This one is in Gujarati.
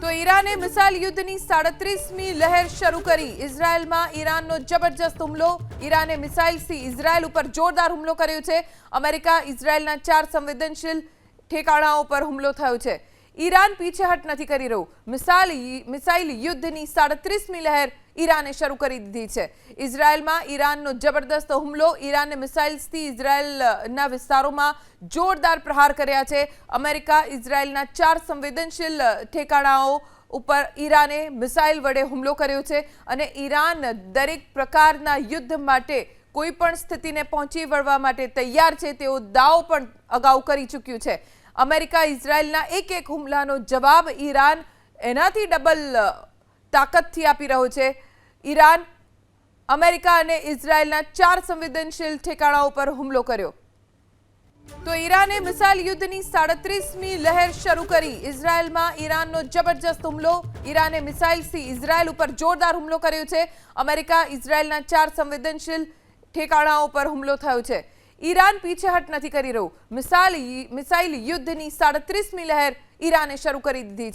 તો ઈરાને મિસાઇલ યુદ્ધની 37મી લહેર શરૂ કરી। ઇઝરાયલમાં ઈરાનનો જબરજસ્ત હુમલો। ઈરાને મિસાઇલથી ઇઝરાયલ ઉપર જોરદાર હુમલો કર્યો છે। અમેરિકા ઇઝરાયલના 4 સંવેદનશીલ ઠેકાણાઓ પર હુમલો થયો છે। ઈરાન પીછેહટ નથી કરી રહ્યું। મિસાઇલ યુદ્ધની 37મી લહેર ઈરાને શરૂ કરી દીધી છે। ઇઝરાયલમાં ઈરાનનો જબરદસ્ત હુમલો। ઈરાને મિસાઇલ્સથી ઇઝરાયલના વિસ્તારોમાં જોરદાર પ્રહાર કર્યા છે। અમેરિકા ઇઝરાયલના 4 સંવેદનશીલ ઠેકાણાઓ ઉપર ઈરાને મિસાઇલ વડે હુમલો કર્યો છે અને ઈરાન દરેક પ્રકારના યુદ્ધ માટે કોઈ પણ સ્થિતિને પહોંચી વળવા માટે તૈયાર છે તેવો દાવો પણ અગાઉ કરી ચૂક્યું છે। અમેરિકા ઇઝરાયલના એક હુમલાનો જવાબ ઈરાન એનાથી ડબલ તાકાતથી આપી રહ્યો છે। ઈરાન અમેરિકા અને ઇઝરાયલના 4 સંવેદનશીલ ઠેકાણાઓ પર હુમલો કર્યો। તો ઈરાને મિસાઇલ યુદ્ધની 37મી લહેર શરૂ કરી। ઇઝરાયલમાં ઈરાનનો જબરજસ્ત હુમલો। ઈરાને મિસાઇલથી ઇઝરાયલ ઉપર જોરદાર હુમલો કર્યો છે। અમેરિકા ઇઝરાયલના 4 સંવેદનશીલ ઠેકાણાઓ પર હુમલો થયો છે। ઈરાન પીછેહટ નથી કરી રહ્યું। મિસાઇલ યુદ્ધની 37મી લહેર ઈરાને શરૂ કરી દીધી છે।